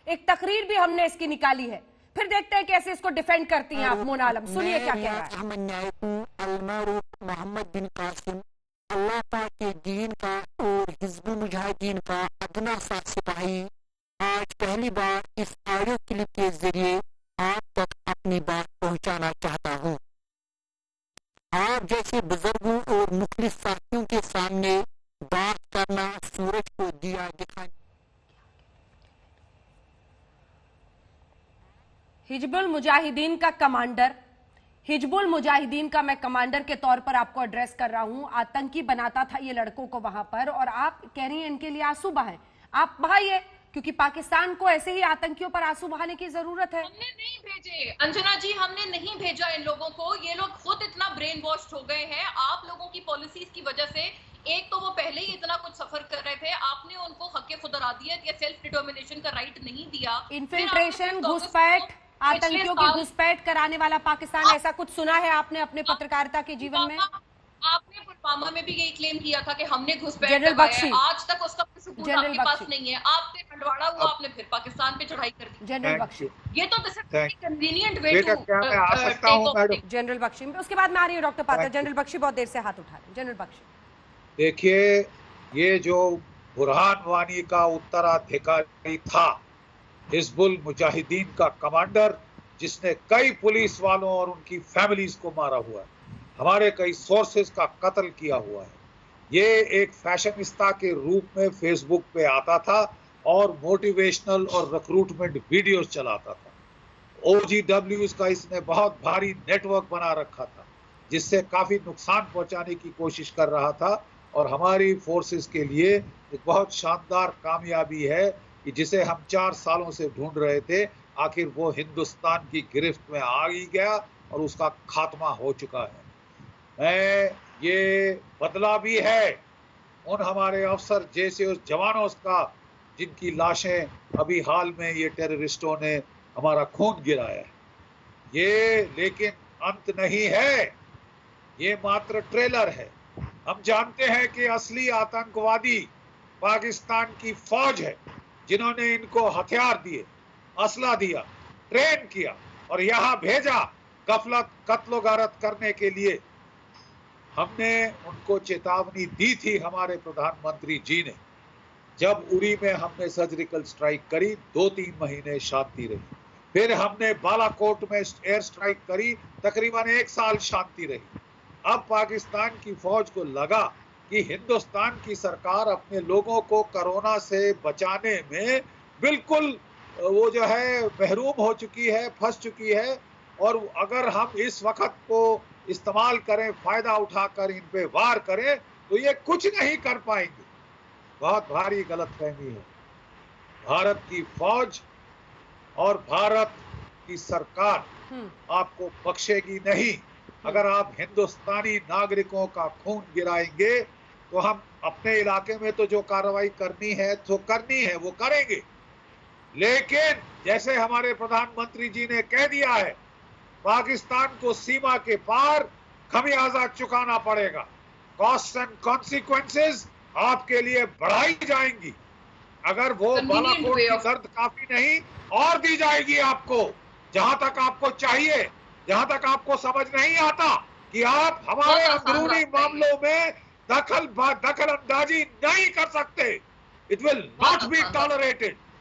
एक तकरीर भी हमने इसकी निकाली है। फिर देखते हैं कैसे इसको डिफेंड करती हैं आप मोना आलम, सुनिए क्या कह रहा है। मोहम्मद बिन कासिम अल्लाह पाक के दीन का और हिजबुल मुजाहिदीन का अदना सा सिपाही आज पहली बार इस ऑडियो क्लिप के जरिए आप तक अपनी बात पहुंचाना चाहता हूं। आप जैसे बुजुर्गों और मुखलिस साथियों के सामने बात करना सूरज को दिया दिखाने। हिजबुल मुजाहिदीन का कमांडर, हिजबुल मुजाहिदीन का मैं कमांडर के तौर पर आपको एड्रेस कर रहा हूं। आतंकी बनाता था ये लड़कों को वहां पर, और आप कह रही हैं इनके लिए आंसू बहाएं। आप बहाइए, क्योंकि पाकिस्तान को ऐसे ही आतंकियों पर आंसू बहाने की जरूरत है। हमने नहीं भेजे अंजना जी, हमने नहीं भेजा इन लोगों को। ये लोग खुद इतना ब्रेन वॉश हो गए हैं आप लोगों की पॉलिसीज की वजह से। एक तो वो पहले ही इतना कुछ सफर कर रहे थे, आपने उनको हक खुदरादियत या सेल्फ डिटर्मिनेशन का राइट नहीं दिया। इन्फिल्ट्रेशन, घुसपैठ, आतंकियों की घुसपैठ कराने वाला पाकिस्तान, ऐसा कुछ सुना है आपने अपने पत्रकारिता के जीवन में? आपने पुलवामा में भी यही क्लेम किया था कि हमने घुसपैठ जनरल बख्शी, आज तक उसका सबूत आपके पास नहीं है। आपने हंडवाड़ा हुआ, आपने फिर पाकिस्तान पे चढ़ाई कर दी। जनरल बख्शी, ये तो convenient way to general Bakshi. उसके बाद में आ रही है डॉक्टर पात्र। जनरल बख्शी बहुत देर से हाथ उठा रहे हैं। जनरल बख्शी, देखिए, ये जो बुरहान वानी का उत्तराधिकारी था, हिजबुल मुजाहिदीन का कमांडर, जिसने कई पुलिस वालों और उनकी फैमिलीज को मारा हुआ है, हमारे कई सोर्सेज का कत्ल किया हुआ है। ये एक फैशनिस्ता के रूप में फेसबुक पे आता था और मोटिवेशनल और रिक्रूटमेंट वीडियोस चलाता था। OGWs का इसने बहुत भारी नेटवर्क बना रखा था, जिससे काफी नुकसान पहुंचाने की कोशिश कर रहा था। और हमारी फोर्सेस के लिए एक बहुत शानदार कामयाबी है कि जिसे हम 4 सालों से ढूंढ रहे थे, आखिर वो हिंदुस्तान की गिरफ्त में आ ही गया और उसका खात्मा हो चुका है। मैं ये बदला भी है उन हमारे अफसर जैसे उस जवानों का, जिनकी लाशें अभी हाल में ये टेररिस्टों ने हमारा खून गिराया है। ये लेकिन अंत नहीं है, ये मात्र ट्रेलर है। हम जानते हैं कि असली आतंकवादी पाकिस्तान की फौज है, जिन्होंने इनको हथियार दिए, असला दिया, ट्रेन किया और यहां भेजा गफलत कत्लो गारत करने के लिए। हमने उनको चेतावनी दी थी हमारे प्रधानमंत्री जी ने, जब उरी में हमने सर्जिकल स्ट्राइक करी, 2-3 महीने शांति रही। फिर हमने बालाकोट में एयर स्ट्राइक करी, तकरीबन 1 साल शांति रही। अब पाकिस्तान की फौज को लगा कि हिंदुस्तान की सरकार अपने लोगों को कोरोना से बचाने में बिल्कुल वो जो है महरूम हो चुकी है, फंस चुकी है। और अगर हम इस वक्त को इस्तेमाल करें, फायदा उठाकर इन पे वार करें, तो ये कुछ नहीं कर पाएंगे। बहुत भारी गलतफहमी है। भारत की फौज और भारत की सरकार आपको बख्शेगी नहीं। अगर आप हिंदुस्तानी नागरिकों का खून गिराएंगे, तो हम अपने इलाके में तो जो कार्रवाई करनी है तो करनी है, वो करेंगे। लेकिन जैसे हमारे प्रधानमंत्री जी ने कह दिया है, पाकिस्तान को सीमा के पार खमियाजा चुकाना पड़ेगा। कॉस्ट एंड कॉन्सिक्वेंसेस आपके लिए बढ़ाई जाएंगी। अगर वो बालाकोट की दर्द काफी नहीं, और दी जाएगी आपको, जहां तक आपको चाहिए, जहां तक आपको समझ नहीं आता कि आप हमारे अंदरूनी मामलों में दखल अंदाजी नहीं कर सकते। It will not be tolerated.